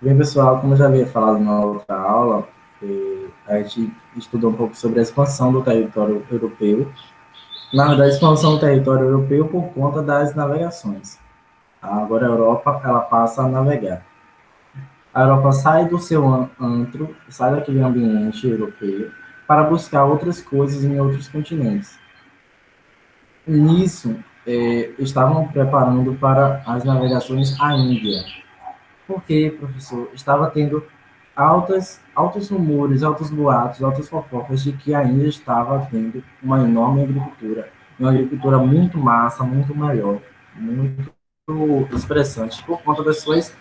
Bem, pessoal, como eu já havia falado na outra aula, a gente estudou um pouco sobre a expansão do território europeu. Na verdade, a expansão do território europeu por conta das navegações. Agora a Europa, ela passa a navegar. A Europa sai do seu antro, sai daquele ambiente europeu, para buscar outras coisas em outros continentes. Nisso, estavam preparando para as navegações à Índia. Porque, professor, estava tendo altos rumores, altos boatos, altas fofocas de que a Índia estava tendo uma enorme agricultura, uma agricultura muito massa, muito melhor, muito expressante, por conta das suas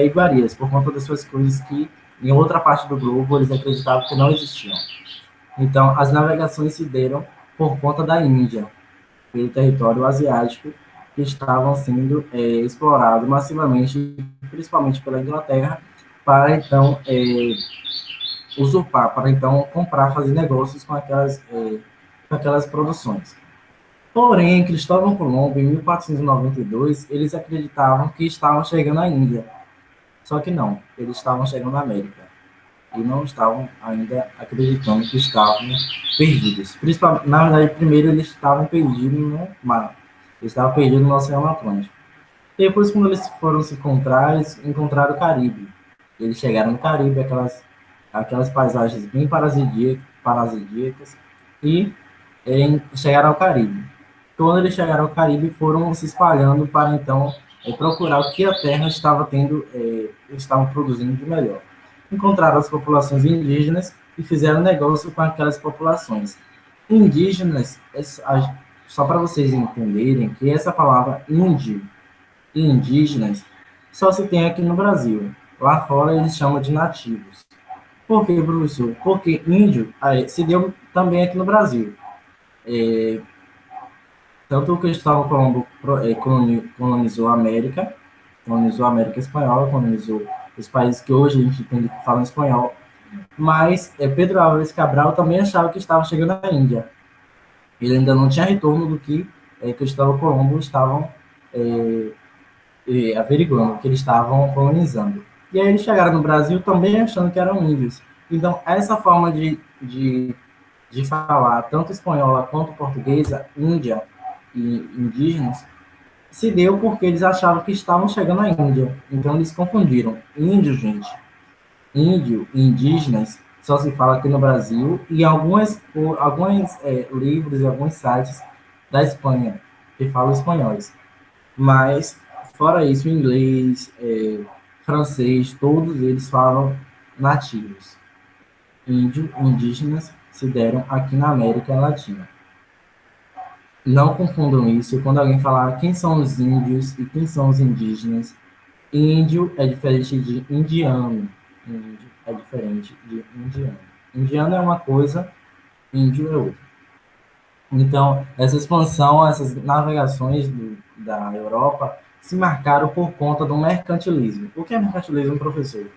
iguarias, por conta das suas coisas que em outra parte do globo eles acreditavam que não existiam. Então, as navegações se deram por conta da Índia, pelo território asiático, que estavam sendo explorados massivamente, principalmente pela Inglaterra, para então usurpar, para então comprar, fazer negócios com aquelas produções. Porém, Cristóvão Colombo, em 1492, eles acreditavam que estavam chegando à Índia. Só que não, eles estavam chegando à América. E não estavam ainda acreditando que estavam perdidos. Principalmente, na verdade, primeiro eles estavam perdidos no mar. Eles estavam perdidos no Oceano Atlântico. Depois, quando eles foram se encontrar, eles encontraram o Caribe. Eles chegaram no Caribe, aquelas paisagens bem paradisíacas, e chegaram ao Caribe. Quando eles chegaram ao Caribe, foram se espalhando para então procurar o que a Terra estava tendo, estavam produzindo de melhor. Encontraram as populações indígenas e fizeram negócio com aquelas populações. Indígenas, só para vocês entenderem que essa palavra índio e indígenas só se tem aqui no Brasil. Lá fora eles chamam de nativos. Por que, professor? Porque índio se deu também aqui no Brasil. É, tanto que Cristóvão Colombo colonizou a América Espanhola, colonizou os países que hoje a gente entende que falam espanhol, mas Pedro Álvares Cabral também achava que estava chegando à Índia. Ele ainda não tinha retorno do que Cristóvão Colombo estavam averiguando, que eles estavam colonizando. E aí eles chegaram no Brasil também achando que eram índios. Então, essa forma de falar, tanto espanhola quanto portuguesa, índia e indígenas, se deu porque eles achavam que estavam chegando à Índia. Então, eles confundiram. Índio, gente, índio e indígenas só se fala aqui no Brasil e alguns livros e alguns sites da Espanha que falam espanhóis. Mas, fora isso, inglês, francês, todos eles falam nativos. Índio e indígenas se deram aqui na América Latina. Não confundam isso. Quando alguém falar quem são os índios e quem são os indígenas, índio é diferente de indiano. Índio é diferente de indiano. Indiano é uma coisa, índio é outra. Então, essa expansão, essas navegações da Europa se marcaram por conta do mercantilismo. O que é mercantilismo, professor?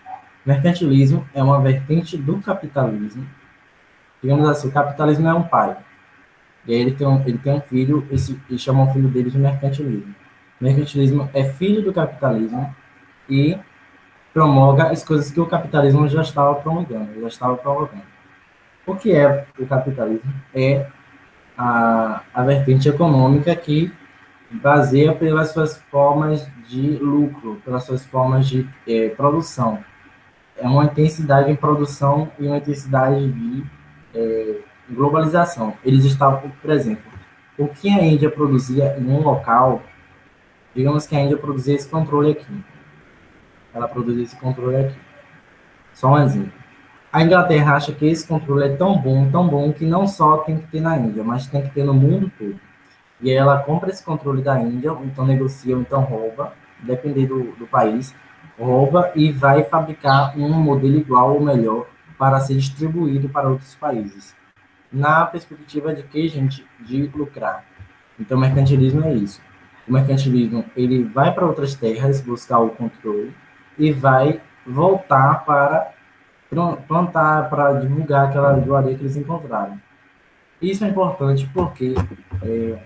Mercantilismo é uma vertente do capitalismo. Digamos assim, o capitalismo é um pai. E aí ele tem um filho e chama o filho dele de mercantilismo. Mercantilismo é filho do capitalismo e promulga as coisas que o capitalismo já estava promulgando, já estava provocando. O que é o capitalismo? É a vertente econômica que baseia pelas suas formas de lucro, pelas suas formas de produção. É uma intensidade em produção e uma intensidade de globalização. Eles estavam, por exemplo, o que a Índia produzia em um local, digamos que a Índia produzia esse controle aqui. Ela produzia esse controle aqui. Só um exemplo. A Inglaterra acha que esse controle é tão bom, que não só tem que ter na Índia, mas tem que ter no mundo todo. E aí ela compra esse controle da Índia, ou então negocia, ou então rouba, dependendo do país, rouba e vai fabricar um modelo igual ou melhor para ser distribuído para outros países. Na perspectiva de que, gente? De lucrar. Então, o mercantilismo é isso. O mercantilismo, ele vai para outras terras buscar o controle e vai voltar para plantar, para divulgar aquela iguaria que eles encontraram. Isso é importante porque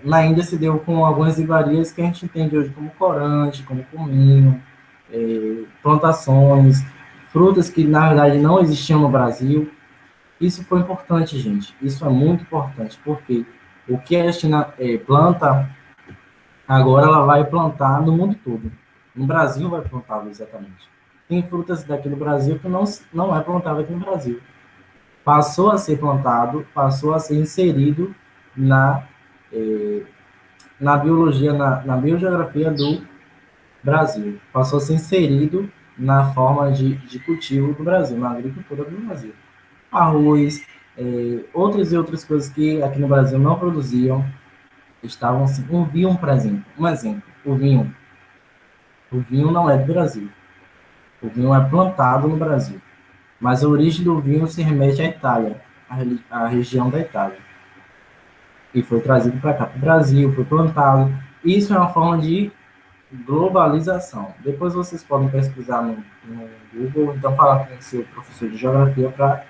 na Índia se deu com algumas iguarias que a gente entende hoje como corante, como cominho, plantações, frutas que, na verdade, não existiam no Brasil. Isso foi importante, gente. Isso é muito importante, porque o que a China planta, agora ela vai plantar no mundo todo. No Brasil vai plantar exatamente. Tem frutas daqui no Brasil que não é plantada aqui no Brasil. Passou a ser plantado, passou a ser inserido na, eh, na biologia, na biogeografia do Brasil. Passou a ser inserido na forma de cultivo do Brasil, na agricultura do Brasil. Arroz, outras e outras coisas que aqui no Brasil não produziam, estavam assim. O vinho, por exemplo, um exemplo, o vinho. O vinho não é do Brasil. O vinho é plantado no Brasil. Mas a origem do vinho se remete à Itália, à região da Itália. E foi trazido para cá, para o Brasil, foi plantado. Isso é uma forma de globalização. Depois vocês podem pesquisar no Google, então falar com o seu professor de geografia para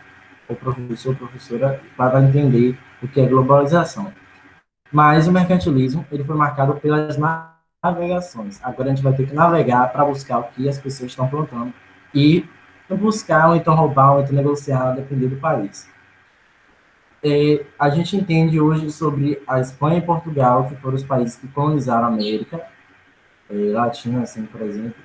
o professor, professora, para entender o que é globalização. Mas o mercantilismo ele foi marcado pelas navegações. Agora a gente vai ter que navegar para buscar o que as pessoas estão plantando e buscar ou então roubar ou então negociar, depender do país. A gente entende hoje sobre a Espanha e Portugal, que foram os países que colonizaram a América Latina, assim, por exemplo,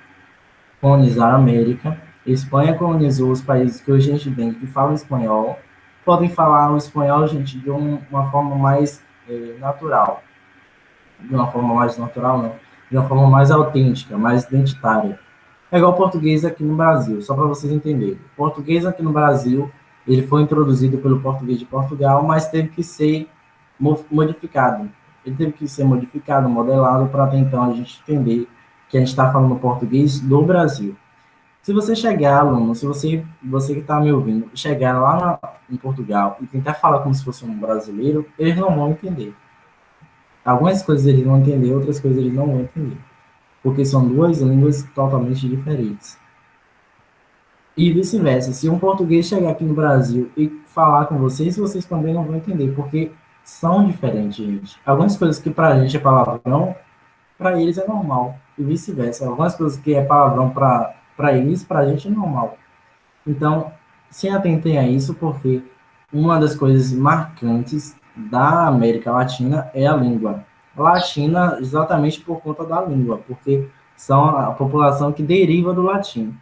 colonizaram a América. A Espanha colonizou os países que hoje a gente tem que falam espanhol, podem falar o espanhol, gente, de uma forma mais natural. De uma forma mais natural, não. De uma forma mais autêntica, mais identitária. É igual o português aqui no Brasil, só para vocês entenderem. O português aqui no Brasil, ele foi introduzido pelo português de Portugal, mas teve que ser modificado. Ele teve que ser modificado, modelado, para até então a gente entender que a gente está falando português do Brasil. Se você chegar, aluno, se você que está me ouvindo, chegar lá em Portugal e tentar falar como se fosse um brasileiro, eles não vão entender. Algumas coisas eles vão entender, outras coisas eles não vão entender. Porque são duas línguas totalmente diferentes. E vice-versa. Se um português chegar aqui no Brasil e falar com vocês, vocês também não vão entender, porque são diferentes, gente. Algumas coisas que pra gente é palavrão, para eles é normal. E vice-versa. Algumas coisas que é palavrão para eles, para a gente é normal. Então, se atentem a isso, porque uma das coisas marcantes da América Latina é a língua. Latina, exatamente por conta da língua, porque são a população que deriva do latim.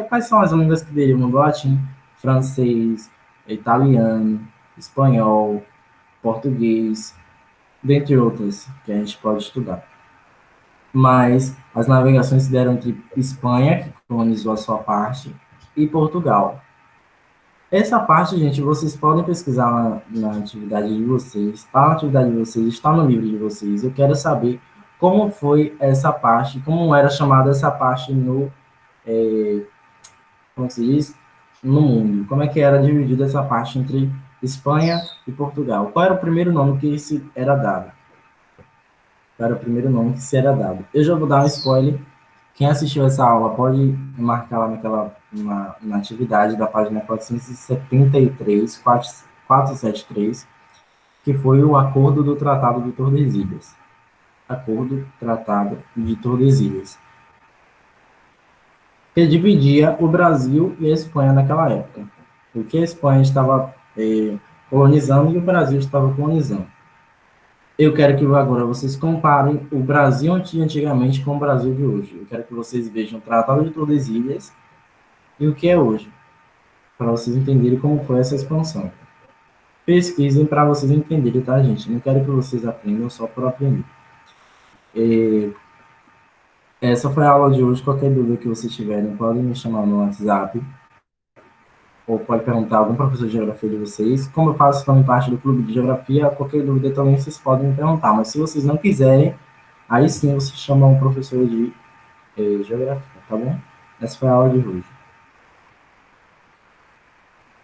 Quais são as línguas que derivam do latim? Francês, italiano, espanhol, português, dentre outras que a gente pode estudar. Mas as navegações se deram entre Espanha, que colonizou a sua parte, e Portugal. Essa parte, gente, vocês podem pesquisar na atividade de vocês, está na atividade de vocês, está no livro de vocês. Eu quero saber como foi essa parte, como era chamada essa parte no, como se diz, no mundo. Como é que era dividida essa parte entre Espanha e Portugal? Qual era o primeiro nome que se era dado? Qual era o primeiro nome que se era dado? Eu já vou dar um spoiler. Quem assistiu essa aula pode marcar lá na atividade da página 473, 473, que foi o Acordo do Tratado de Tordesilhas. Acordo Tratado de Tordesilhas. Que dividia o Brasil e a Espanha naquela época. Porque a Espanha estava colonizando e o Brasil estava colonizando. Eu quero que agora vocês comparem o Brasil antigamente com o Brasil de hoje. Eu quero que vocês vejam o Tratado de Tordesilhas e o que é hoje, para vocês entenderem como foi essa expansão. Pesquisem para vocês entenderem, tá, gente? Não quero que vocês aprendam só por aprender. Essa foi a aula de hoje. Qualquer dúvida que vocês tiverem, podem me chamar no WhatsApp ou pode perguntar a algum professor de geografia de vocês. Como eu faço também parte do clube de geografia, qualquer dúvida também vocês podem me perguntar. Mas se vocês não quiserem, aí sim vocês chamam um professor de geografia, tá bom? Essa foi a aula de hoje.